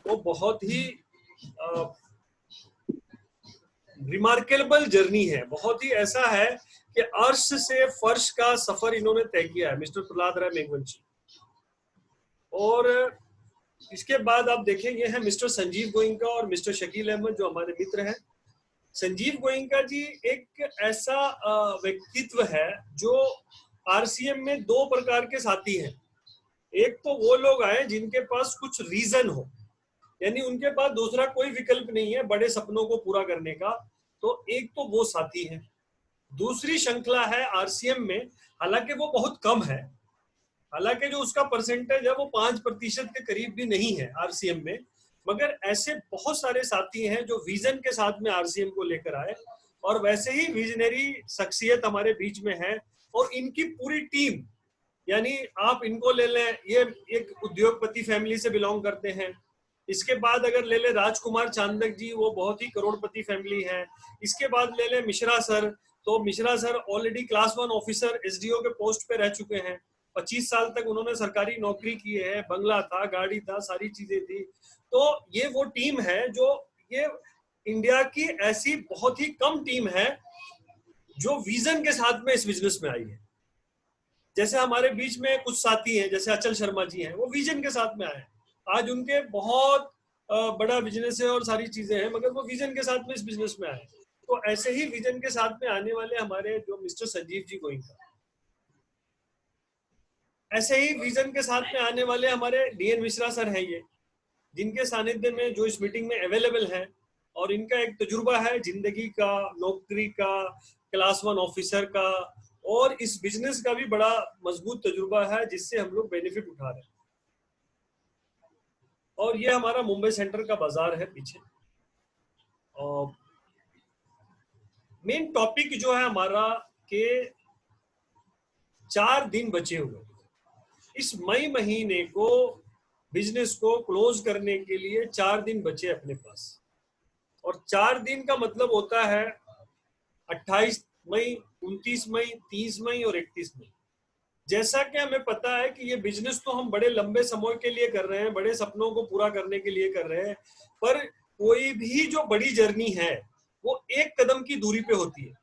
वो बहुत ही remarkable journey है, बहुत ही ऐसा है कि अर्श से फर्श का सफर इन्होंने तय किया है मिस्टर प्रहलाद राय मेघवंशी। और इसके बाद आप देखेंगे है मिस्टर संजीव गोयनका और मिस्टर शकील अहमद जो हमारे मित्र हैं। संजीव गोयनका जी एक ऐसा व्यक्तित्व है जो आरसीएम में दो प्रकार के साथी हैं। एक तो वो लोग आए जिनके पास कुछ रीजन हो, यानी उनके पास दूसरा कोई विकल्प नहीं है बड़े सपनों को पूरा करने का, तो एक तो वो साथी है। दूसरी श्रृंखला है आरसीएम में, हालांकि वो बहुत कम है, हालांकि जो उसका परसेंटेज है वो 5% के करीब भी नहीं है आरसीएम में, मगर ऐसे बहुत सारे साथी हैं जो विजन के साथ में आरसीएम को लेकर आए, और वैसे ही विजनरी शख्सियत हमारे बीच में है। और इनकी पूरी टीम, यानी आप इनको ले लें, ये एक उद्योगपति फैमिली से बिलोंग करते हैं। इसके बाद अगर ले ले राजकुमार चांदक जी, वो बहुत ही करोड़पति फैमिली है। इसके बाद ले ले मिश्रा सर, तो Mishra sir already class 1 officer SDO के पोस्ट पे रह चुके हैं। 25 साल तक उन्होंने सरकारी नौकरी की है, बंगला था, गाड़ी था, सारी चीजें थी। तो ये वो टीम है जो, ये इंडिया की ऐसी बहुत ही कम टीम है जो विजन के साथ में इस बिजनेस में आई है। जैसे हमारे बीच में कुछ साथी हैं, जैसे अचल शर्मा जी हैं, वो विजन के साथ में आए। आज उनके बहुत बड़ा बिजनेस है और सारी चीजें हैं, मगर वो विजन के साथ में इस बिजनेस में आए। तो ऐसे ही विजन के साथ में आने वाले हमारे जो मिस्टर संजीव जी गोयनका, ऐसे ही विजन के साथ में आने वाले हमारे डीएन मिश्रा सर हैं, ये जिनके सानिध्य में जो इस मीटिंग में अवेलेबल है, और इनका एक तजुर्बा है जिंदगी का, नौकरी का, क्लास 1 ऑफिसर का, और इस बिजनेस का भी बड़ा मजबूत तजुर्बा है जिससे हम लोग बेनिफिट उठा रहे हैं। और ये हमारा मुंबई सेंटर का बाजार है पीछे। और मेन टॉपिक जो है हमारा के 4 दिन बचे हुए इस मई महीने को, बिजनेस को क्लोज करने के लिए 4 दिन बचे अपने पास। और 4 दिन का मतलब होता है 28 मई, 29 मई, 30 मई और 31 मई। जैसा कि हमें पता है कि ये बिजनेस तो हम बड़े लंबे समय के लिए कर रहे हैं, बड़े सपनों को पूरा करने के लिए कर रहे हैं, पर कोई भी जो बड़ी जर्नी है वो एक कदम की दूरी पे होती है।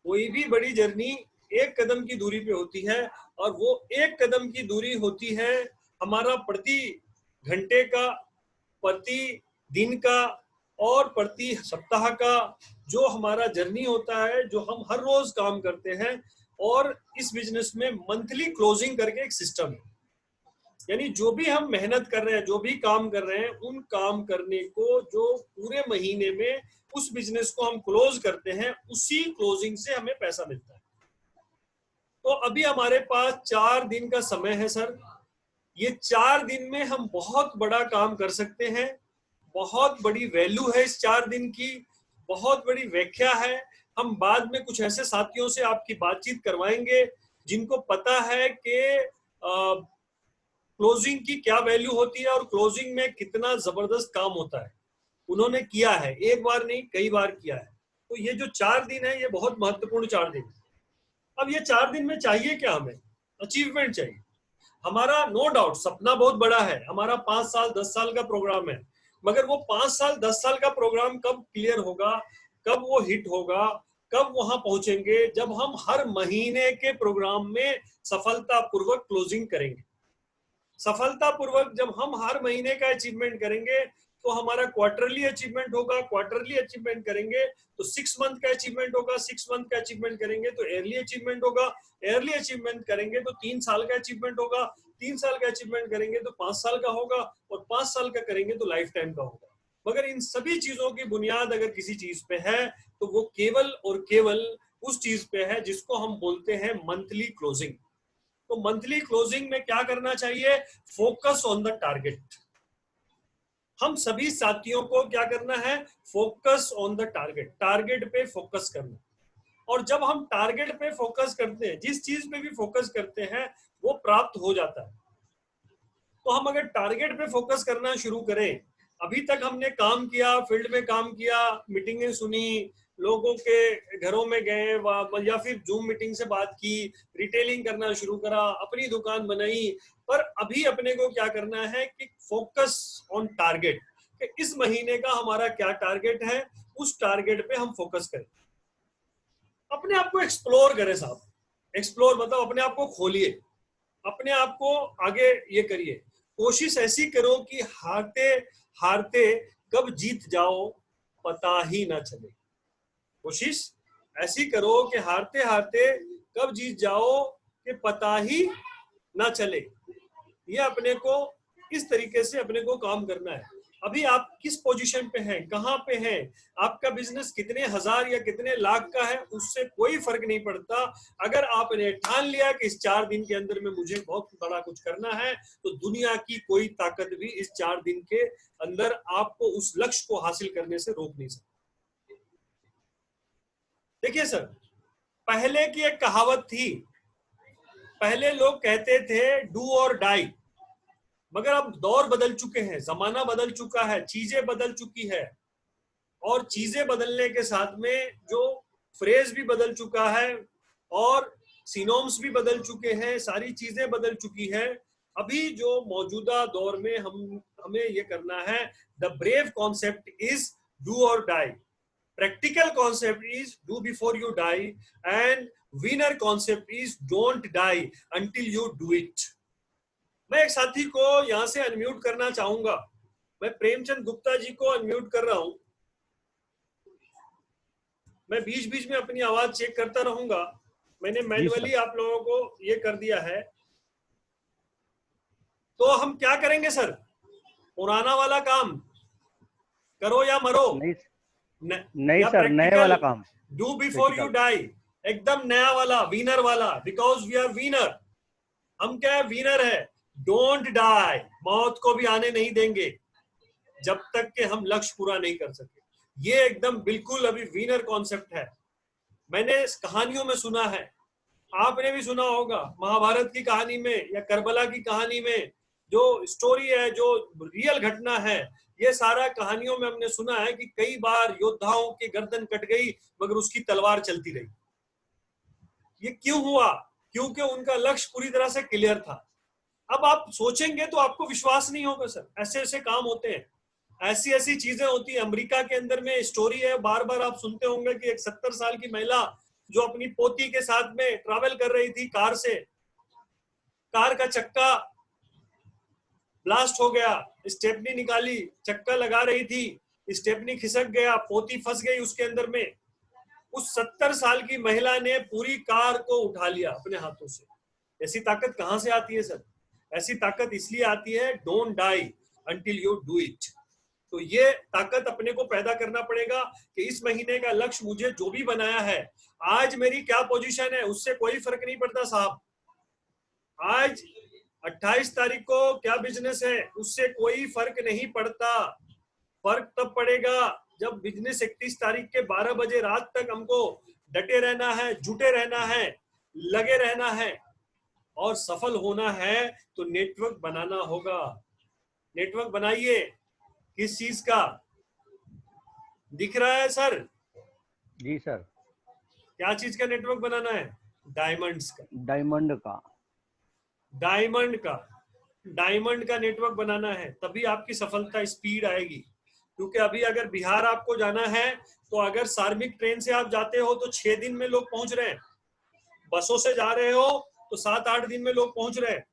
कोई भी बड़ी जर्नी एक कदम की दूरी पे होती है, और वो एक कदम की दूरी होती है हमारा प्रति घंटे का, प्रति दिन का और प्रति सप्ताह का जो हमारा जर्नी होता है, जो हम हर रोज काम करते हैं। और इस बिजनेस में मंथली क्लोजिंग करके एक सिस्टम है, यानी जो भी हम मेहनत कर रहे हैं, जो भी काम कर रहे हैं, उन काम करने को जो पूरे महीने में उस बिजनेस को हम क्लोज करते हैं, उसी क्लोजिंग से हमें पैसा मिलता है। तो अभी हमारे पास 4 दिन का समय है सर। ये 4 दिन में हम बहुत बड़ा काम कर सकते हैं, बहुत बड़ी वैल्यू है इस 4 दिन की, बहुत बड़ी व्याख्या है। हम बाद में कुछ ऐसे साथियों से आपकी बातचीत करवाएंगे जिनको पता है कि क्लोजिंग की क्या वैल्यू होती है और क्लोजिंग में कितना जबरदस्त काम होता है। उन्होंने किया है, एक बार नहीं कई बार किया है। तो ये जो 4 दिन है, ये बहुत महत्वपूर्ण 4 दिन। अब ये 4 दिन में चाहिए क्या? हमें अचीवमेंट चाहिए। हमारा नो डाउट सपना बहुत बड़ा है, हमारा 5 साल 10 साल का प्रोग्राम है, मगर वो 5 साल 10 साल का प्रोग्राम कब क्लियर होगा, कब वो हिट होगा, कब वहां पहुंचेंगे? जब हम हर महीने के प्रोग्राम में सफलतापूर्वक क्लोजिंग करेंगे। सफलतापूर्वक जब हम हर महीने का अचीवमेंट करेंगे तो हमारा क्वार्टरली अचीवमेंट होगा, क्वार्टरली अचीवमेंट करेंगे तो 6 मंथ का अचीवमेंट होगा, 6 मंथ का अचीवमेंट करेंगे तो ईयरली अचीवमेंट होगा, ईयरली अचीवमेंट करेंगे तो 3 साल का अचीवमेंट होगा, 3 साल का अचीवमेंट करेंगे तो 5 साल का होगा, और 5 साल का करेंगे तो लाइफ टाइम का होगा। मगर इन सभी चीजों की बुनियाद अगर किसी चीज पे है तो वो केवल और केवल उस चीज पे है जिसको हम बोलते हैं मंथली क्लोजिंग। तो मंथली क्लोजिंग में क्या करना चाहिए? Focus on the target. हम सभी साथियों को क्या करना है? Focus on the target, target पे फोकस करना। और जब हम टारगेट पे फोकस करते हैं, जिस चीज पे भी फोकस करते हैं वो प्राप्त हो जाता है। तो हम अगर टारगेट पे फोकस करना शुरू करें, अभी तक हमने काम किया, फील्ड में काम किया, मीटिंगें सुनी, लोगों के घरों में गए या फिर जूम मीटिंग से बात की, रिटेलिंग करना शुरू करा, अपनी दुकान बनाई। पर अभी अपने को क्या करना है कि फोकस ऑन टारगेट, कि इस महीने का हमारा क्या टारगेट है, उस टारगेट पे हम फोकस करें। अपने आप को एक्सप्लोर करें साहब, एक्सप्लोर मतलब अपने आप को खोलिए, अपने आप को आगे ये करिए। कोशिश ऐसी करो कि हारते हारते कब जीत जाओ पता ही ना चले। कोशिश ऐसी करो कि हारते हारते कब जीत जाओ कि पता ही ना चले। ये अपने को इस तरीके से अपने को काम करना है। अभी आप किस पोजीशन पे हैं, कहाँ पे हैं, आपका बिजनेस कितने हजार या कितने लाख का है, उससे कोई फर्क नहीं पड़ता। अगर आपने ठान लिया कि इस 4 दिन के अंदर में मुझे बहुत बड़ा कुछ करना है, तो दुनिया की कोई ताकत भी इस 4 दिन के अंदर आपको उस लक्ष्य को हासिल करने से रोक नहीं सकती। देखिए सर, पहले की एक कहावत थी, पहले लोग कहते थे डू और डाई, मगर अब दौर बदल चुके हैं, जमाना बदल चुका है, चीजें बदल चुकी है, और चीजें बदलने के साथ में जो फ्रेज भी बदल चुका है और सिनोम्स भी बदल चुके हैं, सारी चीजें बदल चुकी है। अभी जो मौजूदा दौर में हमें ये करना है, the brave concept is do और die, practical concept is do before you die, and winner concept is don't die until you do it। मैं एक साथी को यहां से अनम्यूट करना चाहूंगा, मैं प्रेमचंद गुप्ता जी को अनम्यूट कर रहा हूं। मैं बीच बीच में अपनी आवाज चेक करता रहूंगा, मैंने मैन्युअली आप लोगों को ये कर दिया है। तो हम क्या करेंगे सर, पुराना वाला काम करो या मरो? नहीं सर, नए वाला काम, डू बिफोर यू डाई, एकदम नया वाला, विनर वाला, बिकॉज वी आर विनर। हम क्या है, विनर है। डोंट डाई, मौत को भी आने नहीं देंगे जब तक कि हम लक्ष्य पूरा नहीं कर सके। ये एकदम बिल्कुल अभी विनर कॉन्सेप्ट है। मैंने कहानियों में सुना है, आपने भी सुना होगा, महाभारत की कहानी में या करबला की कहानी में जो स्टोरी है, जो रियल घटना है, ये सारा कहानियों में हमने सुना है कि कई बार योद्धाओं की गर्दन कट गई मगर उसकी तलवार चलती रही। ये क्यों हुआ? क्योंकि उनका लक्ष्य पूरी तरह से क्लियर था। अब आप सोचेंगे तो आपको विश्वास नहीं होगा सर, ऐसे ऐसे काम होते हैं, ऐसी ऐसी चीजें होती है। अमेरिका के अंदर में स्टोरी है, बार बार आप सुनते होंगे कि एक 70 साल की महिला जो अपनी पोती के साथ में ट्रैवल कर रही थी कार से, कार का चक्का ब्लास्ट हो गया, स्टेपनी निकाली, चक्का लगा रही थी, स्टेपनी खिसक गया, पोती फंस गई उसके अंदर में। उस 70 साल की महिला ने पूरी कार को उठा लिया अपने हाथों से। ऐसी ताकत कहां से आती है सर? ऐसी ताकत इसलिए आती है, don't die until you do it. तो ये ताकत अपने को पैदा करना पड़ेगा कि इस महीने का लक्ष्य मुझे जो भी बनाया है, आज मेरी क्या पोजीशन है उससे कोई फर्क नहीं पड़ता साहब। आज 28 तारीख को क्या बिजनेस है उससे कोई फर्क नहीं पड़ता। फर्क तब पड़ेगा जब बिजनेस 31 तारीख के 12 बजे रात तक हमको डटे रहना है, जुटे रहना है, लगे रहना है, और सफल होना है तो नेटवर्क बनाना होगा। नेटवर्क बनाइए। किस चीज का दिख रहा है सर? जी सर। क्या चीज का नेटवर्क बनाना है? डायमंड्स का। डायमंड का। डायमंड का, डायमंड का नेटवर्क बनाना है, तभी आपकी सफलता स्पीड आएगी। क्योंकि अभी अगर बिहार आपको जाना है तो अगर सार्मिक ट्रेन से आप जाते हो तो 6 दिन में लोग पहुंच रहे हैं, बसों से जा रहे हो तो 7-8 दिन में लोग पहुंच रहे हैं,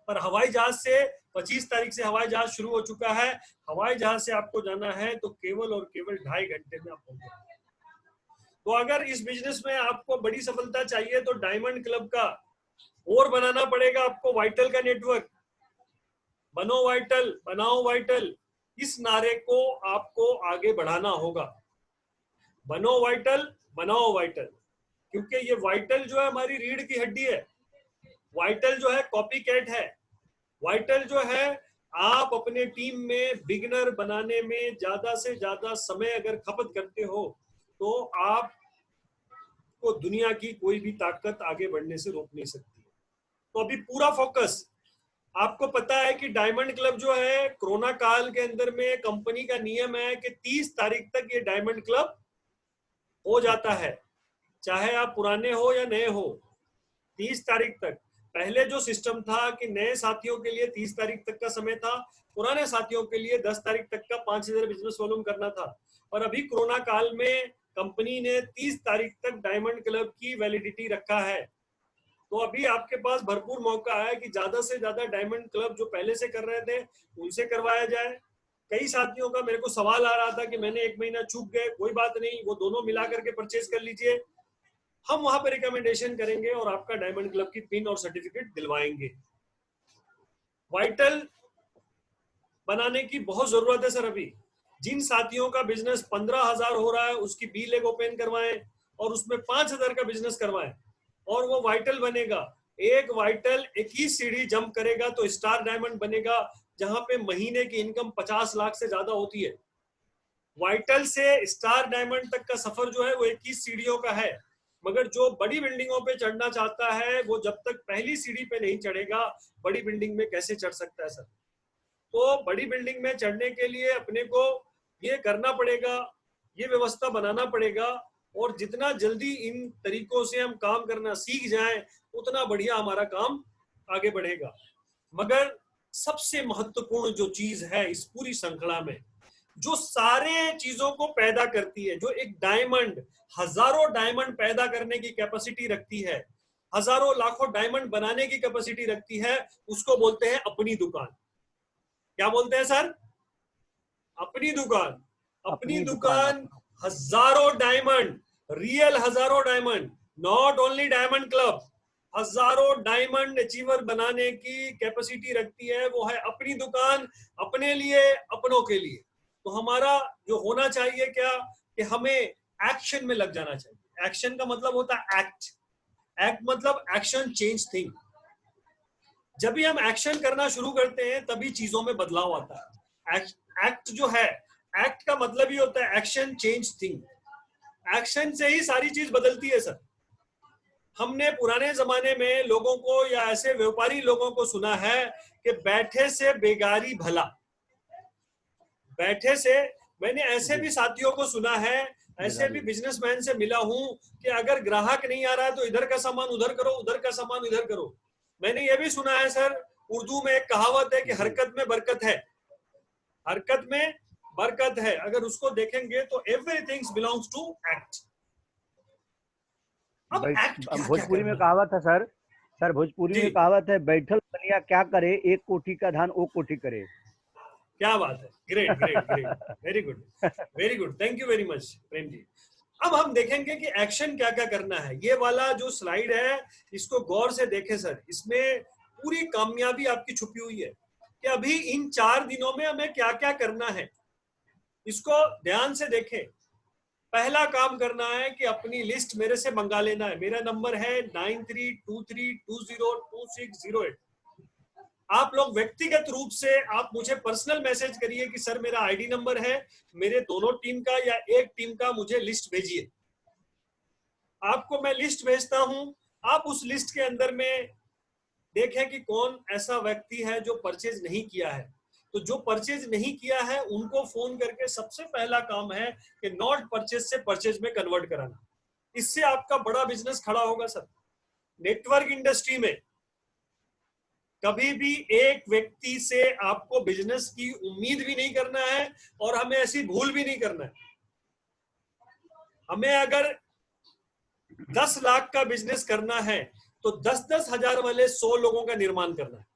पर हवाई जहाज से 25 तारीख से हवाई जहाज शुरू हो चुका है। हवाई जहाज से आपको जाना है तो केवल और केवल 2.5 घंटे में आप पहुंच जाएंगे। तो अगर इस बिजनेस में आपको बड़ी सफलता चाहिए तो डायमंड क्लब का और बनाना पड़ेगा आपको, वाइटल का नेटवर्क। बनो वाइटल, बनाओ वाइटल, इस नारे को आपको आगे बढ़ाना होगा। बनो वाइटल, बनाओ वाइटल, क्योंकि ये वाइटल जो है हमारी रीढ़ की हड्डी है। वाइटल जो है कॉपी कैट है। वाइटल जो है, आप अपने टीम में बिगिनर बनाने में ज्यादा से ज्यादा समय अगर खपत करते हो तो आपको दुनिया की कोई भी ताकत आगे बढ़ने से रोक नहीं सकती। तो अभी पूरा फोकस, आपको पता है कि डायमंड क्लब जो है कोरोना काल के अंदर में कंपनी का नियम है कि 30 तारीख तक ये डायमंड क्लब हो जाता है, चाहे आप पुराने हो या नए हो। 30 तारीख तक, पहले जो सिस्टम था कि नए साथियों के लिए 30 तारीख तक का समय था, पुराने साथियों के लिए 10 तारीख तक का 5000 बिजनेस वॉल्यूम करना था। और अभी कोरोना काल में कंपनी ने 30 तारीख तक डायमंड क्लब की वैलिडिटी रखा है। तो अभी आपके पास भरपूर मौका है कि ज्यादा से ज्यादा डायमंड क्लब जो पहले से कर रहे थे उनसे करवाया जाए। कई साथियों का मेरे को सवाल आ रहा था कि मैंने 1 महीना चूक गए, कोई बात नहीं, वो दोनों मिला करके परचेज कर लीजिए। हम वहां पे रिकमेंडेशन करेंगे और आपका डायमंड क्लब की पिन और सर्टिफिकेट दिलवाएंगे। वाइटल बनाने की बहुत जरूरत है सर। अभी जिन साथियों का बिजनेस 15,000 हो रहा है उसकी बी लेग ओपन करवाएं और उसमें 5,000 का बिजनेस करवाएं और वो वाइटल बनेगा। एक वाइटल 21 सीढ़ी जंप करेगा तो स्टार डायमंड बनेगा, जहां पे महीने की इनकम 50 लाख से ज्यादा होती है। वाइटल से स्टार डायमंड तक का सफर जो है वो 21 सीढ़ियों का है, मगर जो बड़ी बिल्डिंगों पे चढ़ना चाहता है वो जब तक पहली सीढ़ी पे नहीं चढ़ेगा बड़ी बिल्डिंग में कैसे चढ़ सकता है सर। तो बड़ी बिल्डिंग में चढ़ने के लिए अपने को ये करना पड़ेगा, ये व्यवस्था बनाना पड़ेगा, और जितना जल्दी इन तरीकों से हम काम करना सीख जाएं उतना बढ़िया हमारा काम आगे बढ़ेगा। मगर सबसे महत्वपूर्ण जो चीज है इस पूरी श्रृंखला में, जो सारे चीजों को पैदा करती है, जो एक डायमंड हजारों डायमंड पैदा करने की कैपेसिटी रखती है, हजारों लाखों डायमंड बनाने की कैपेसिटी रखती है, उसको बोलते हैं अपनी दुकान। क्या बोलते हैं सर? अपनी दुकान। अपनी दुकान हजारों डायमंड, रियल हजारों diamond, not only diamond club, हजारों डायमंड अचीवर बनाने की कैपेसिटी रखती है। वो है अपनी दुकान, अपने लिए, अपनों के लिए। तो हमारा जो होना चाहिए क्या कि हमें एक्शन में लग जाना चाहिए। एक्शन का मतलब होता है एक्ट। एक्ट मतलब एक्शन चेंज थिंग। जब भी हम एक्शन करना शुरू करते हैं तभी चीजों में बदलाव आता है। एक्ट जो है, एक्ट का मतलब ही होता है एक्शन चेंज थिंग। एक्शन से ही सारी चीज बदलती है सर। हमने पुराने जमाने में लोगों को या ऐसे व्यापारी लोगों को सुना है कि बैठे से बेगारी भला। बैठे से, मैंने ऐसे भी साथियों को सुना है, ऐसे भी बिजनेसमैन से मिला हूं कि अगर ग्राहक नहीं आ रहा है तो इधर का सामान उधर करो, उधर का सामान इधर करो। मैंने ये भी सुना है सर, उर्दू में एक कहावत है कि हरकत में बरकत है। हरकत में बरकत है, अगर उसको देखेंगे तो एवरीथिंग बिलोंग्स टू एक्ट। अब एक्ट क्या भोजपुरी में कहावत है सर भोजपुरी में कहावत है, बैठल बनिया क्या करे, 1 कोठी का धान 2 कोठी करे। क्या बात है, great great great, very good very good, thank you very much Prem ji. अब हम देखेंगे कि एक्शन क्या क्या करना है। ये वाला जो स्लाइड है इसको गौर से देखें सर, इसमें पूरी कामयाबी आपकी छुपी हुई है कि अभी इन 4 दिनों में हमें क्या क्या करना है, इसको ध्यान से देखें। पहला काम करना है कि अपनी लिस्ट मेरे से मंगा लेना है। मेरा नंबर है 9323202608। आप लोग व्यक्तिगत रूप से आप मुझे पर्सनल मैसेज करिए कि सर मेरा आईडी नंबर है, मेरे दोनों टीम का या एक टीम का मुझे लिस्ट भेजिए। आपको मैं लिस्ट भेजता हूं, आप उस लिस्ट के अंदर में देखें कि कौन ऐसा व्यक्ति है जो परचेज नहीं किया है। तो जो परचेज नहीं किया है उनको फोन करके सबसे पहला काम है कि नॉट परचेज से परचेज में कन्वर्ट कराना। इससे आपका बड़ा बिजनेस खड़ा होगा सर। नेटवर्क इंडस्ट्री में कभी भी एक व्यक्ति से आपको बिजनेस की उम्मीद भी नहीं करना है और हमें ऐसी भूल भी नहीं करना है। हमें अगर 10 लाख का बिजनेस करना है तो 10-10 हजार वाले 100 लोगों का निर्माण करना है।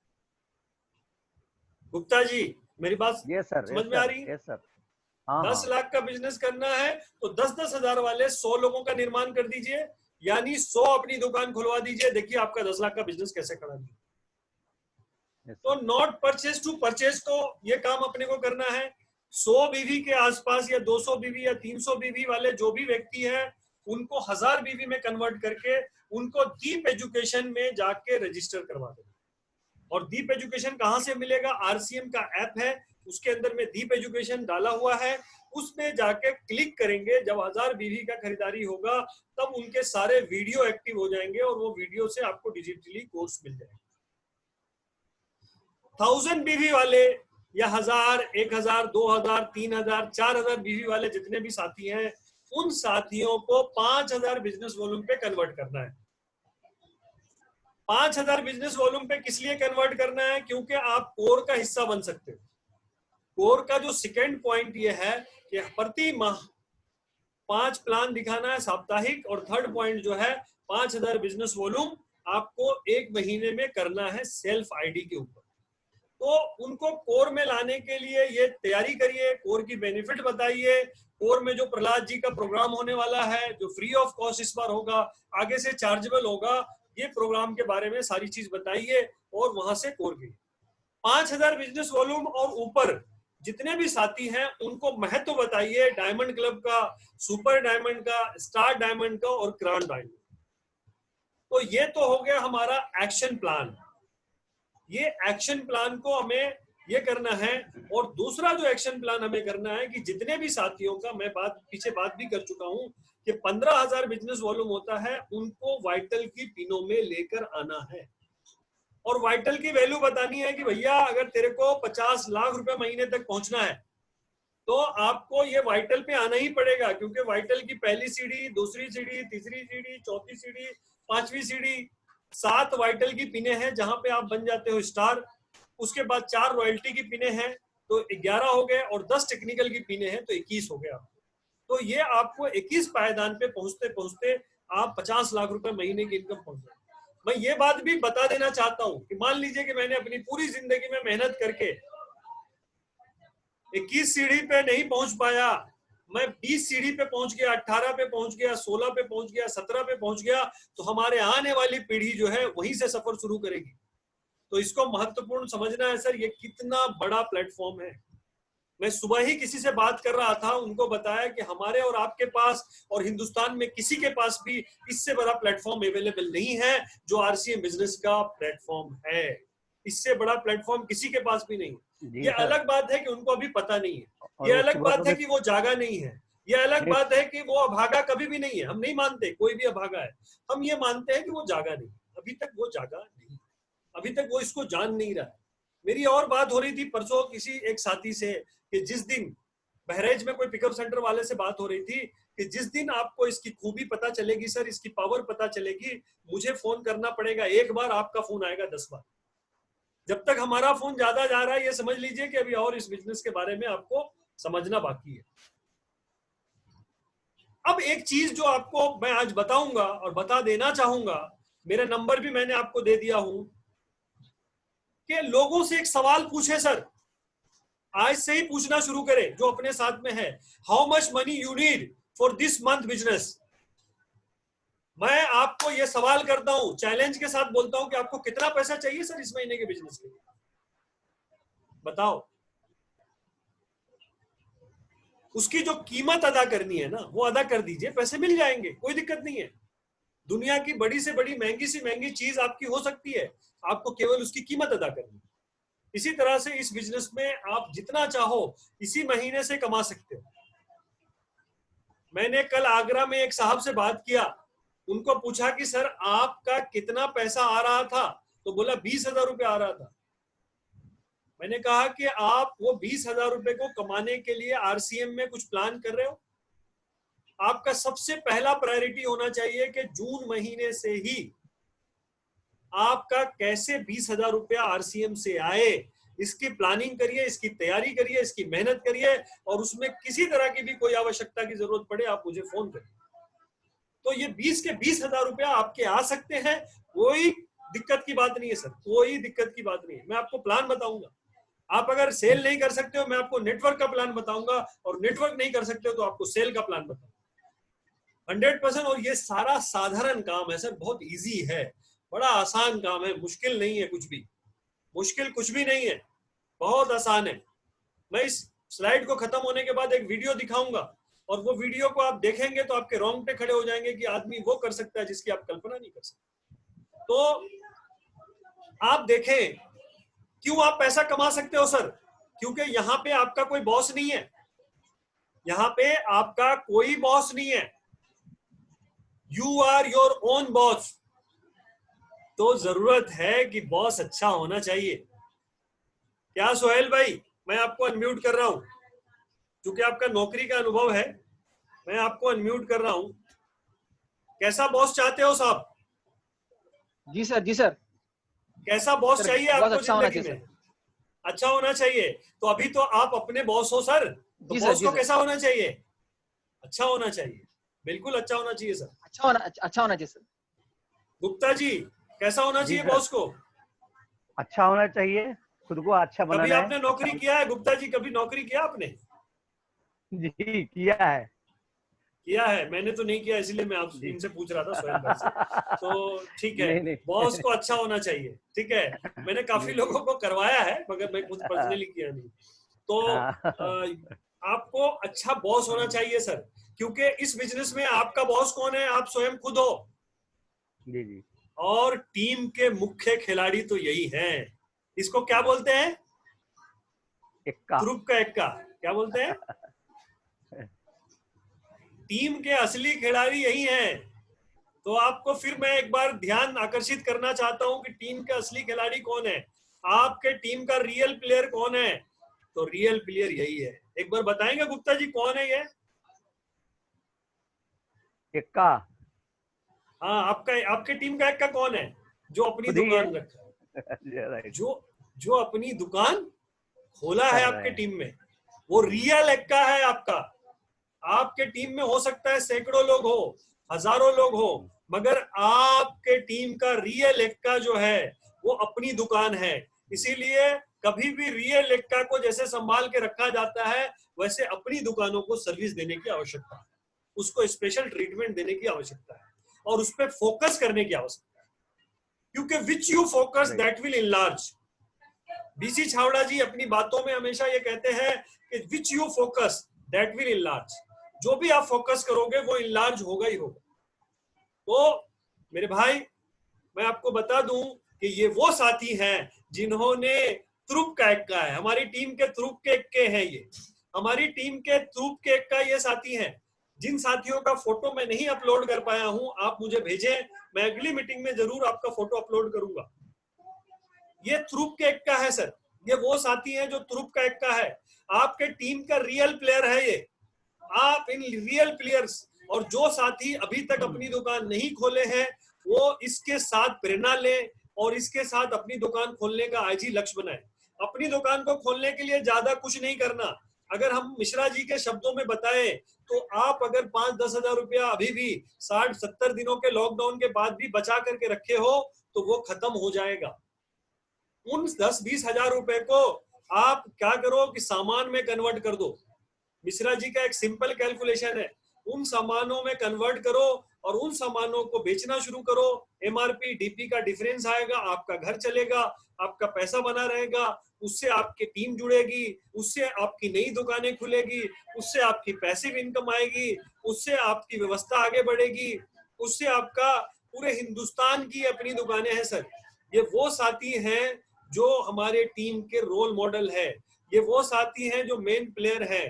गुप्ता जी मेरी बात समझ में आ रही है? 10 लाख का बिजनेस करना है तो 10-10 हजार वाले 100 लोगों का निर्माण कर दीजिए, यानी 100 अपनी दुकान खुलवा दीजिए। देखिए आपका 10 लाख का बिजनेस कैसे खड़ा है। तो नॉट परचेज टू परचेज को ये काम अपने को करना है। 100 बीवी के आसपास या 200 बीवी या 300 बीवी वाले जो भी व्यक्ति हैं उनको 1000 बीवी में कन्वर्ट करके उनको दीप एजुकेशन में जाके रजिस्टर करवा देना। और दीप एजुकेशन कहां से मिलेगा? आरसीएम का ऐप है, उसके अंदर में दीप एजुकेशन डाला हुआ है, उसमें जाके क्लिक करेंगे। जब 1000 बीवी का खरीदारी होगा तब उनके सारे वीडियो एक्टिव हो जाएंगे और वो वीडियो से आपको डिजिटली कोर्स मिल जाएगा। 1000 बीवी वाले या 1000, 1000, 2000, 3000, 4000 बीवी वाले जितने भी साथी हैं उन साथियों को 5,000 बिजनेस वॉल्यूम पे कन्वर्ट करना है। 5,000 बिजनेस वॉल्यूम पे किस लिए कन्वर्ट करना है? क्योंकि आप कोर का हिस्सा बन सकते हो। कोर का जो सेकंड पॉइंट ये है कि प्रति माह 5 प्लान दिखाना है साप्ताहिक, और थर्ड पॉइंट जो है 5,000 बिजनेस वॉल्यूम आपको एक महीने में करना है सेल्फ आईडी के ऊपर। तो उनको कोर में लाने के लिए ये तैयारी करिए, कोर की बेनिफिट बताइए, कोर में जो प्रहलाद जी का प्रोग्राम होने वाला है जो फ्री ऑफ कॉस्ट इस बार होगा, आगे से चार्जेबल होगा, ये प्रोग्राम के बारे में सारी चीज बताइए और वहां से कोर गई। 5,000 बिजनेस वॉल्यूम और ऊपर जितने भी साथी हैं उनको महत्व बताइए, डायमंड क्लब का, सुपर डायमंड का, स्टार डायमंड का और क्राउन डायमंड। तो ये तो हो गया हमारा एक्शन प्लान। ये एक्शन प्लान को हमें ये करना है। और दूसरा जो एक्शन प्लान हमें करना है कि जितने भी साथियों का, मैं पीछे बात भी कर चुका हूं कि 15,000 बिजनेस वॉल्यूम होता है, उनको वाइटल की पिनों में लेकर आना है। और वाइटल की वैल्यू बतानी है कि भैया अगर तेरे को 50 लाख रुपए महीने तक पहुंचना है तो आपको ये वाइटल पे आना ही पड़ेगा, क्योंकि वाइटल की पहली सीढ़ी, दूसरी सीढ़ी, तीसरी सीढ़ी, चौथी सीढ़ी, पांचवी सीढ़ी, 7 वाइटल की पिने हैं जहां पे आप बन जाते हो स्टार। उसके बाद 4 रॉयल्टी की पिने हैं तो 11 हो गए, और 10 टेक्निकल की पिने हैं तो 21 हो गया। तो ये आपको 21 पायदान पे पहुंचते पहुंचते आप 50 लाख रुपए महीने की इनकम पहुंच जाए। मैं ये बात भी बता देना चाहता हूं कि मान लीजिए कि मैंने अपनी पूरी जिंदगी में मेहनत करके 21 सीढ़ी पे नहीं पहुंच पाया, मैं 20 सीढ़ी पे पहुंच गया, 18 पे पहुंच गया, 16 पे पहुंच गया, 17 पे पहुंच गया, तो हमारे आने वाली पीढ़ी जो है वहीं से सफर शुरू करेगी। तो इसको महत्वपूर्ण समझना है सर, ये कितना बड़ा प्लेटफॉर्म है। मैं सुबह ही किसी से बात कर रहा था, उनको बताया कि हमारे और आपके पास और हिंदुस्तान में किसी के पास भी इससे बड़ा प्लेटफॉर्म अवेलेबल नहीं है जो आरसीएम बिजनेस का प्लेटफॉर्म है। इससे बड़ा प्लेटफॉर्म किसी के पास भी नहीं है। ये अलग बात है कि उनको अभी पता नहीं है, ये अलग बात है कि वो जागा नहीं है, ये अलग बात है कि वो अभागा कभी भी नहीं है। हम नहीं मानते कोई भी अभागा है, हम ये मानते हैं कि वो जागा नहीं, अभी तक वो जागा नहीं, अभी तक वो इसको जान नहीं रहा है। मेरी और बात हो रही थी परसों किसी एक साथी से कि जिस दिन बहरेज में कोई पिकअप सेंटर वाले से बात हो रही थी कि जिस दिन आपको इसकी खूबी पता चलेगी सर, इसकी पावर पता चलेगी, मुझे फोन करना पड़ेगा। एक बार आपका फोन आएगा 10 बार। जब तक हमारा फोन ज्यादा जा रहा है ये समझ लीजिए कि अभी और इस बिजनेस के बारे में आपको समझना बाकी है। अब एक चीज जो आपको मैं आज बताऊंगा और बता देना चाहूंगा, मेरा नंबर भी मैंने आपको दे दिया हूं, कि लोगों से एक सवाल पूछे सर, आज से ही पूछना शुरू करें जो अपने साथ में है, how much money you need for this month business. मैं आपको यह सवाल करता हूं, चैलेंज के साथ बोलता हूं कि आपको कितना पैसा चाहिए सर इस महीने के बिजनेस के लिए, बताओ। उसकी जो कीमत अदा करनी है ना वो अदा कर दीजिए, पैसे मिल जाएंगे, कोई दिक्कत नहीं है। दुनिया की बड़ी से बड़ी महंगी से महंगी चीज आपकी हो सकती है, आपको केवल उसकी कीमत अदा करनी है। इसी तरह से इस बिजनेस में आप जितना चाहो इसी महीने से कमा सकते हो। मैंने कल आगरा में एक साहब से बात किया, उनको पूछा कि सर आपका कितना पैसा आ रहा था, तो बोला 20,000 रुपये आ रहा था। मैंने कहा कि आप वो 20,000 रुपये को कमाने के लिए आरसीएम में कुछ प्लान कर रहे हो? आपका सबसे पहला प्रायोरिटी होना चाहिए कि जून महीने से ही आपका कैसे 20,000 रुपया आरसीएम से आए, इसकी प्लानिंग करिए, इसकी तैयारी करिए, इसकी मेहनत करिए, और उसमें किसी तरह की भी कोई आवश्यकता की जरूरत पड़े आप मुझे फोन करिए। तो ये 20 के 20,000 रुपया आपके आ सकते हैं, कोई दिक्कत की बात नहीं है सर, कोई दिक्कत की बात नहीं है। मैं आपको प्लान बताऊंगा, आप अगर सेल नहीं कर सकते हो मैं आपको नेटवर्क का प्लान बताऊंगा, और नेटवर्क नहीं कर सकते हो तो आपको सेल का प्लान बताऊंगा 100%। और ये सारा साधारण काम है सर, बहुत इजी है, बड़ा आसान काम है, मुश्किल नहीं है कुछ भी, मुश्किल कुछ भी नहीं है, बहुत आसान है। मैं इस स्लाइड को खत्म होने के बाद एक वीडियो दिखाऊंगा, और वो वीडियो को आप देखेंगे तो आपके रोंगटे खड़े हो जाएंगे कि आदमी वो कर सकता है जिसकी आप कल्पना नहीं कर सकते। तो आप देखें क्यों आप पैसा कमा सकते हो सर, क्योंकि यहाँ पे आपका कोई बॉस नहीं है, यहाँ पे आपका कोई बॉस नहीं है, you are your own boss. तो जरूरत है कि बॉस अच्छा होना चाहिए। क्या सोहेल भाई, मैं आपको अनम्यूट कर रहा हूं क्योंकि आपका नौकरी का अनुभव है, मैं आपको अनम्यूट कर रहा हूं। कैसा बॉस चाहते हो साहब? जी सर, जी सर। कैसा बॉस सर चाहिए बहुत आपको अच्छा होना जिंदगी चाहिए में? सर। अच्छा होना चाहिए। तो अभी तो आप अपने बॉस हो सर, तो जी सर, बॉस जी को सर। कैसा होना चाहिए? अच्छा होना चाहिए, बिल्कुल अच्छा होना चाहिए सर। अच्छा होना चाहिए सर। गुप्ता जी, कैसा होना जी चाहिए सर, बॉस को? अच्छा होना चाहिए, खुद को अच्छा कभी बनाना है, आपने अच्छा नौकरी किया है गुप्ता जी? कभी नौकरी किया आपने? जी किया है। किया है? मैंने तो नहीं किया, इसलिए मैं आप जी इनसे पूछ रहा था, स्वयं भाई से। तो ठीक है, नहीं नहीं बॉस को अच्छा होना चाहिए, ठीक है। मैंने काफी जी जी लोगों को करवाया है, मगर मैं खुद पर्सनली किया नहीं। तो हाँ आपको अच्छा बॉस होना चाहिए सर, क्योंकि इस बिजनेस में आपका बॉस कौन है? आप स्वयं खुद हो। जी जी और टीम के मुख्य खिलाड़ी तो यही हैं। इसको क्या बोलते हैं? इक्का। तुरुप का एक्का। क्या बोलते हैं? टीम के असली खिलाड़ी यही हैं। तो आपको फिर मैं एक बार ध्यान आकर्षित करना चाहता हूं कि टीम के असली खिलाड़ी कौन है, आपके टीम का रियल प्लेयर कौन है? तो रियल प्लेयर यही है। एक बार बताएंगे गुप्ता जी कौन है ये? इक्का हाँ, आपका आपके टीम का एक्का कौन है जो अपनी खुद ही है। दुकान रखा है, राइट, जो जो अपनी दुकान खोला है कर रहे आपके हैं। टीम में? वो रियल एक्का है आपका। आपके टीम में हो सकता है सैकड़ों लोग हो, हजारों लोग हो, मगर आपके टीम का रियल एक्का जो है वो अपनी दुकान है। इसीलिए कभी भी रियल एक्का को जैसे संभाल के रखा जाता है, वैसे अपनी दुकानों को सर्विस देने की आवश्यकता है, उसको स्पेशल ट्रीटमेंट देने की आवश्यकता है, और उस पर फोकस करने की आवश्यकता है, क्योंकि which you focus right, that will enlarge. BC छावड़ा जी अपनी बातों में हमेशा ये कहते हैं कि which you focus that will enlarge. जो भी आप फोकस करोगे वो इनलार्ज होगा ही होगा। तो मेरे भाई, मैं आपको बता दूं कि ये वो साथी हैं जिन्होंने त्रुप का एक्का है। हमारी टीम के त्रुप के एक्के हैं ये। हमारी टीम के त्रुप के एक्का ये साथी हैं। जिन साथियों का फोटो मैं नहीं अपलोड कर पाया हूं, आप मुझे भेजें, मैं अगली मीटिंग में जरूर आपका फोटो अपलोड करूंगा। ये त्रुप के एक्का है सर। ये वो साथी हैं जो त्रुप का एक्का है। आपके टीम का रियल प्लेयर है ये। आप इन रियल प्लेयर्स, और जो साथी अभी तक अपनी दुकान नहीं खोले हैं, वो इसके साथ प्रेरणा लें और इसके साथ अपनी दुकान खोलने का आज ही लक्ष्य बनाएं। अपनी दुकान को खोलने के लिए ज्यादा कुछ नहीं करना। अगर हम मिश्रा जी के शब्दों में बताएं, तो आप अगर 5-10 हजार रुपया अभी भी 60-70 दिनों के लॉकडाउन के बाद भी बचा करके रखे हो, तो वो खत्म हो जाएगा। उन 10-20 हजार रुपए को आप क्या करो कि सामान में कन्वर्ट कर दो। मिश्रा जी का एक सिंपल कैलकुलेशन है, उन सामानों में कन्वर्ट करो और उन सामानों को बेचना शुरू करो। एमआरपी डीपी का डिफरेंस आएगा, आपका घर चलेगा, आपका पैसा बना रहेगा, उससे आपकी टीम जुड़ेगी, उससे आपकी नई दुकानें खुलेगी, उससे आपकी पैसिव इनकम आएगी, उससे आपकी व्यवस्था आगे बढ़ेगी, उससे आपका पूरे हिंदुस्तान की अपनी दुकानें हैं सर। ये वो साथी हैं जो हमारे टीम के रोल मॉडल है। ये वो साथी हैं जो मेन प्लेयर है।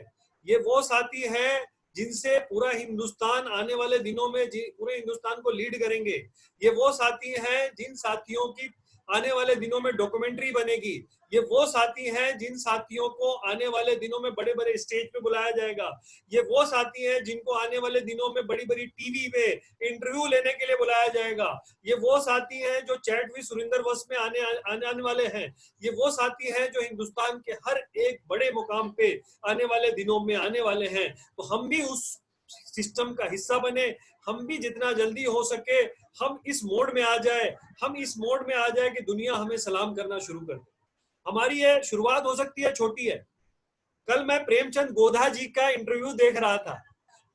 ये वो साथी हैं जिनसे पूरा हिंदुस्तान आने वाले दिनों में पूरे हिंदुस्तान को लीड करेंगे। ये वो साथी हैं जिन साथियों की आने वाले दिनों में डॉक्यूमेंट्री बनेगी। ये वो साथी हैं जिन साथियों को आने वाले दिनों में बड़े बड़े स्टेज पे बुलाया जाएगा। ये वो साथी हैं जिनको आने वाले दिनों में बड़ी बड़ी टीवी पे इंटरव्यू लेने के लिए बुलाया जाएगा। ये वो साथी हैं जो चैट विद सुरिंदर वस में आने वाले हैं। ये वो साथी हैं जो हिंदुस्तान के हर एक बड़े मुकाम पे आने वाले दिनों में आने वाले हैं। तो हम भी उस सिस्टम का हिस्सा बने। हम भी जितना जल्दी हो सके हम इस मोड में आ जाए, हम इस मोड में आ जाए कि दुनिया हमें सलाम करना शुरू कर दे। हमारी ये शुरुआत हो सकती है, छोटी है। कल मैं प्रेमचंद गोधा जी का इंटरव्यू देख रहा था।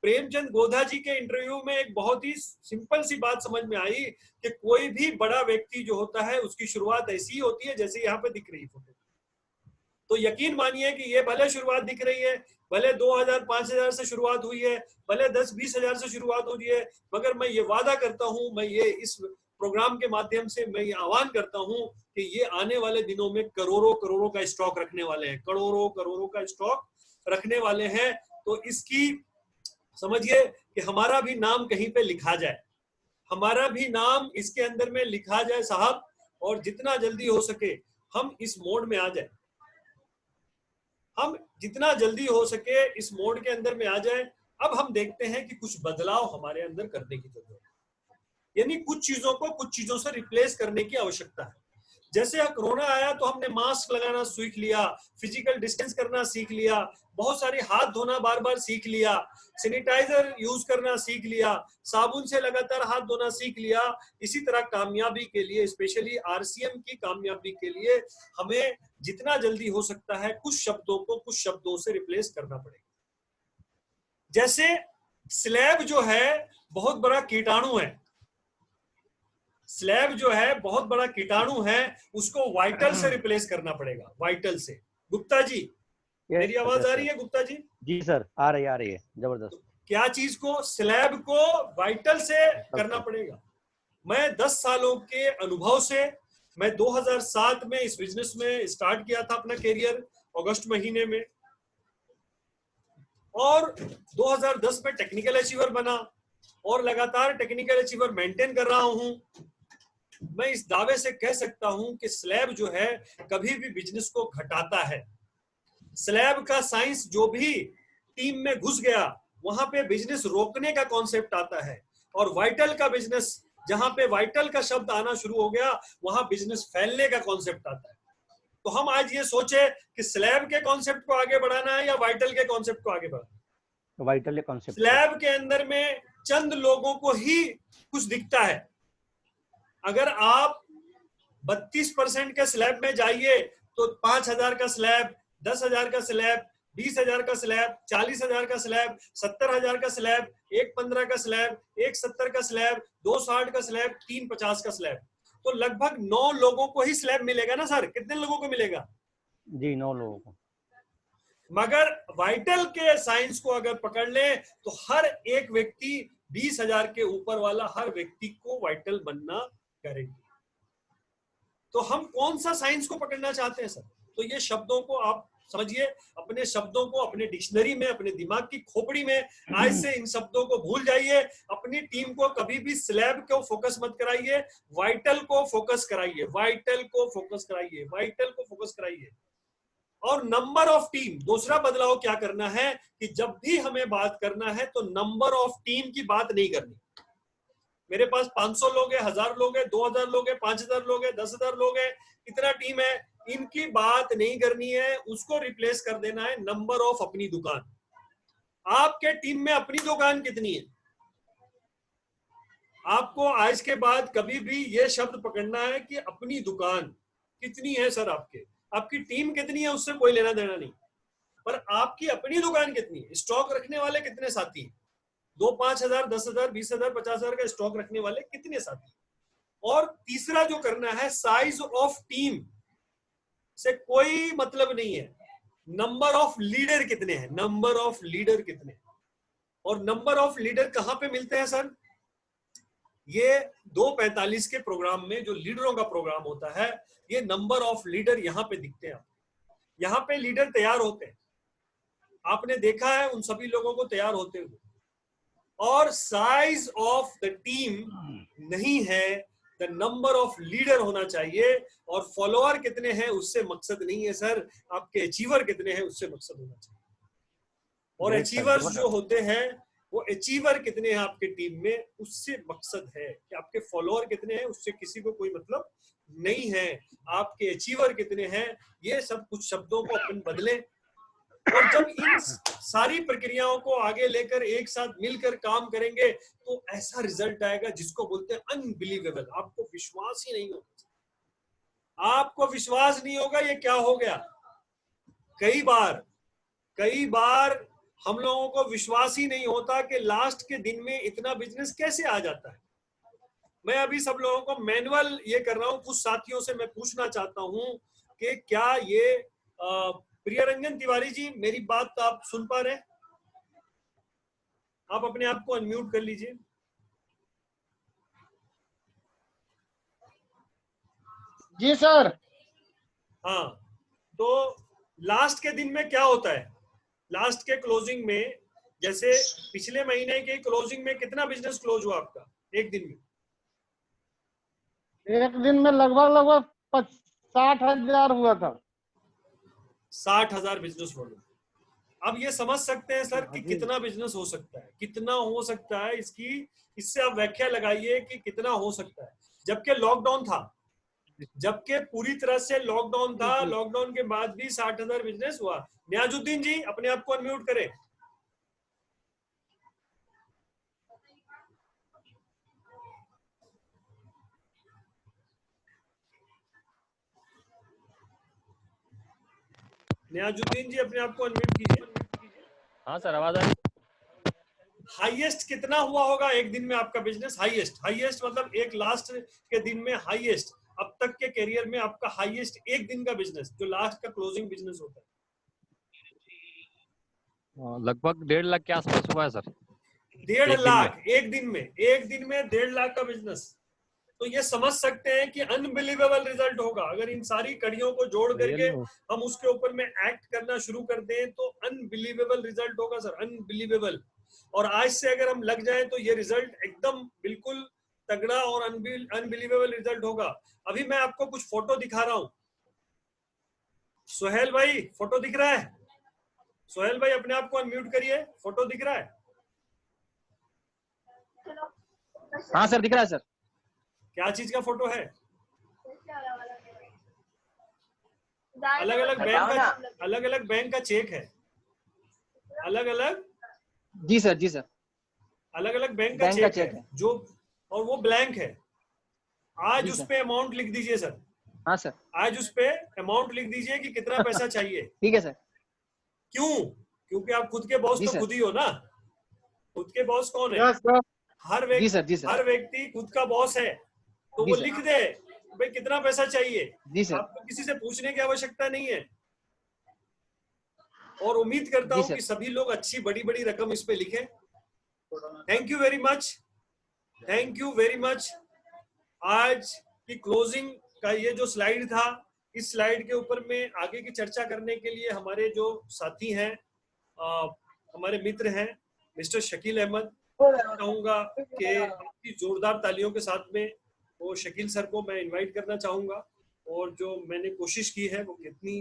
प्रेमचंद गोधा जी के इंटरव्यू में एक बहुत ही सिंपल सी बात समझ में आई कि कोई भी बड़ा व्यक्ति जो होता है उसकी शुरुआत ऐसी ही होती है जैसे यहाँ पे दिख रही फोटो। तो यकीन मानिए कि ये भले शुरुआत दिख रही है, भले 2000-5000 से शुरुआत हुई है, भले 10-20 हजार से शुरुआत हुई है, मगर मैं ये वादा करता हूं, मैं ये इस प्रोग्राम के माध्यम से मैं ये आह्वान करता हूं कि ये आने वाले दिनों में करोड़ों करोड़ों का स्टॉक रखने वाले हैं, करोड़ों करोड़ों का स्टॉक रखने वाले हैं। तो इसकी समझिए कि हमारा भी नाम कहीं पे लिखा जाए, हमारा भी नाम इसके अंदर में लिखा जाए साहब। और जितना जल्दी हो सके हम इस मोड में आ जाए, हम जितना जल्दी हो सके इस मोड के अंदर में आ जाए। अब हम देखते हैं कि कुछ बदलाव हमारे अंदर करने की जरूरत है, यानी कुछ चीजों को कुछ चीजों से रिप्लेस करने की आवश्यकता है। जैसे कोरोना आया तो हमने मास्क लगाना सीख लिया, फिजिकल डिस्टेंस करना सीख लिया, बहुत सारे हाथ धोना बार बार सीख लिया, सैनिटाइजर यूज करना सीख लिया, साबुन से लगातार हाथ धोना सीख लिया। इसी तरह कामयाबी के लिए, स्पेशली आरसीएम की कामयाबी के लिए, हमें जितना जल्दी हो सकता है कुछ शब्दों को कुछ शब्दों से रिप्लेस करना पड़ेगा। जैसे स्लैब जो है बहुत बड़ा कीटाणु है, स्लैब जो है बहुत बड़ा कीटाणु है, उसको वाइटल से रिप्लेस करना पड़ेगा, वाइटल से। गुप्ता जी, मेरी आवाज आ रही है गुप्ता जी? जी सर, आ रही है, जबरदस्त। क्या चीज को? स्लैब को वाइटल से करना पड़ेगा। मैं 10 सालों के अनुभव से, मैं 2007 में इस बिजनेस में स्टार्ट किया था अपना करियर, अगस्त महीने में, और 2010 में टेक्निकल अचीवर बना और लगातार टेक्निकल अचीवर मेंटेन कर रहा हूं। मैं इस दावे से कह सकता हूं कि स्लैब जो है कभी भी बिजनेस को घटाता है। स्लैब का साइंस जो भी टीम में घुस गया, वहां पे बिजनेस रोकने का कॉन्सेप्ट आता है, और वाइटल का बिजनेस, जहां पे वाइटल का शब्द आना शुरू हो गया, वहां बिजनेस फैलने का कॉन्सेप्ट आता है। तो हम आज ये सोचे कि स्लैब के कॉन्सेप्ट को आगे बढ़ाना है या वाइटल के कॉन्सेप्ट को आगे बढ़ाना है। Vital concept. स्लैब के अंदर में चंद लोगों को ही कुछ दिखता है। अगर आप 32% के स्लैब में जाइए तो 5,000 का स्लैब, 10,000 का स्लैब, 20,000 का स्लैब, 40,000 का स्लैब, 70,000 का स्लैब, 1,15 का स्लैब, 1,70 का स्लैब, 2,60 का स्लैब, 3,50 का स्लैब, तो लगभग 9 लोगों को ही स्लैब मिलेगा ना सर? कितने लोगों को मिलेगा? जी, 9 लोगों को। मगर वाइटल के साइंस को अगर पकड़ ले तो हर एक व्यक्ति, 20,000 के ऊपर वाला हर व्यक्ति को वाइटल बनना करेंगे। तो हम कौन सा साइंस को पकड़ना चाहते हैं सर? तो ये शब्दों को आप समझिए, अपने शब्दों को अपने डिक्शनरी में, अपने दिमाग की खोपड़ी में, आज से इन शब्दों को भूल जाइए। अपनी टीम को कभी भी स्लैब को फोकस मत कराइए, वाइटल को फोकस कराइए, वाइटल को फोकस कराइए, वाइटल को फोकस कराइए। और नंबर ऑफ टीम, दूसरा बदलाव क्या करना है कि जब भी हमें बात करना है तो नंबर ऑफ टीम की बात नहीं करनी। मेरे पास 500 लोग हैं, 1000 लोग हैं, 2000 लोग हैं, 5000 लोग हैं, 10,000 लोग हैं, इतना टीम है, इनकी बात नहीं करनी है। उसको रिप्लेस कर देना है नंबर ऑफ अपनी दुकान। आपके टीम में अपनी दुकान कितनी है? आपको आज के बाद कभी भी ये शब्द पकड़ना है कि अपनी दुकान कितनी है सर। आपकी टीम कितनी है उससे कोई लेना देना नहीं, पर आपकी अपनी दुकान कितनी है? स्टॉक रखने वाले कितने साथी हैं? 2, 5,000, 10,000, 20,000, 50,000 का स्टॉक रखने वाले कितने साथी? और तीसरा जो करना है, साइज ऑफ टीम से कोई मतलब नहीं है, नंबर ऑफ लीडर कितने हैं, नंबर ऑफ लीडर कितने। और नंबर ऑफ लीडर कहां पे मिलते हैं सर? ये 2:45 के प्रोग्राम में जो लीडरों का प्रोग्राम होता है, ये नंबर ऑफ लीडर यहां पे दिखते हैं। यहां पे लीडर तैयार होते हैं, आपने देखा है उन सभी लोगों को तैयार होते हुए। और साइज ऑफ द टीम नहीं है, द नंबर ऑफ लीडर होना चाहिए। और फॉलोअर कितने हैं उससे मकसद नहीं है सर, आपके अचीवर कितने हैं उससे मकसद होना चाहिए। और अचीवर्स जो होते हैं, वो अचीवर कितने हैं आपके टीम में, उससे मकसद है। कि आपके फॉलोअर कितने हैं उससे किसी को कोई मतलब नहीं है, आपके अचीवर कितने हैं। ये सब कुछ शब्दों को अपन बदलें, और जब इन सारी प्रक्रियाओं को आगे लेकर एक साथ मिलकर काम करेंगे तो ऐसा रिजल्ट आएगा जिसको बोलते हैं अनबिलीवेबल। आपको विश्वास ही नहीं होगा, आपको विश्वास नहीं होगा ये क्या हो गया। कई बार हम लोगों को विश्वास ही नहीं होता कि लास्ट के दिन में इतना बिजनेस कैसे आ जाता है। मैं अभी सब लोगों को मैनुअल ये कर रहा हूं। कुछ साथियों से मैं पूछना चाहता हूं कि क्या ये प्रियरंजन तिवारी जी, मेरी बात आप सुन पा रहे हैं? आप अपने आप को अनम्यूट कर लीजिए। जी सर। हाँ, तो लास्ट के दिन में क्या होता है? लास्ट के क्लोजिंग में, जैसे पिछले महीने के क्लोजिंग में कितना बिजनेस क्लोज हुआ आपका एक दिन में? एक दिन में लगभग 60,000 हुआ था। 60,000 बिजनेस वॉल्यूम। अब ये समझ सकते हैं सर कि कितना बिजनेस हो सकता है, कितना हो सकता है इसकी, इससे आप व्याख्या लगाइए कि कितना हो सकता है। जबकि लॉकडाउन था, जबकि पूरी तरह से लॉकडाउन था, लॉकडाउन के बाद भी 60,000 बिजनेस हुआ। नियाजुद्दीन जी अपने आप को अनम्यूट करें। नियाजुद्दीन जी अपने आप को अनम्यूट कीजिए। हाँ सर, आवाज आ रही है। हाईएस्ट कितना हुआ होगा एक दिन में आपका बिजनेस? हाईएस्ट मतलब एक लास्ट के दिन में हाईएस्ट, अब तक के करियर में आपका हाईएस्ट एक दिन का बिजनेस, जो लास्ट का क्लोजिंग बिजनेस होता है। लगभग 1.5 लाख के आसपास हुआ है सर। 1.5 लाख एक दिन में 1.5 लाख का बिजनेस। तो ये समझ सकते हैं कि अनबिलीवेबल रिजल्ट होगा। अगर इन सारी कड़ियों को जोड़ करके हम उसके ऊपर में एक्ट करना शुरू कर दें तो अनबिलीवेबल रिजल्ट होगा सर, अनबिलीवेबल। और आज से अगर हम लग जाएं तो ये रिजल्ट एकदम बिल्कुल तगड़ा और अनबिलीवेबल रिजल्ट होगा। अभी मैं आपको कुछ फोटो दिखा रहा हूं। सोहेल भाई फोटो दिख रहा है? सोहेल भाई अपने आप को अनम्यूट करिए, फोटो दिख रहा है? हाँ सर, दिख रहा है सर। क्या चीज का फोटो है? अलग अलग बैंक का चेक है, अलग अलग। जी सर, जी सर। अलग अलग बैंक का चेक है जो, और वो ब्लैंक है। आज उस पे अमाउंट लिख दीजिए सर। हाँ सर। आज उस पे अमाउंट लिख दीजिए कि कितना पैसा चाहिए। ठीक है सर। क्यों? क्योंकि आप खुद के बॉस तो खुद ही हो ना। खुद के बॉस कौन है? Yes sir. हर व्यक्ति खुद का बॉस है। तो वो लिख दे भाई कितना पैसा चाहिए। आपको किसी से पूछने की आवश्यकता नहीं है। और उम्मीद करता हूं कि सभी लोग अच्छी बड़ी बड़ी रकम इस पे लिखें। Thank you very much, thank you very much. आज की क्लोजिंग का ये जो स्लाइड था, इस स्लाइड के ऊपर में आगे की चर्चा करने के लिए हमारे जो साथी हैं, हमारे मित्र हैं, मिस्टर शकील अहमद, चाहूंगा कि आपकी जोरदार तालियों के साथ में वो शकील सर को मैं इनवाइट करना चाहूंगा। और जो मैंने कोशिश की है वो कितनी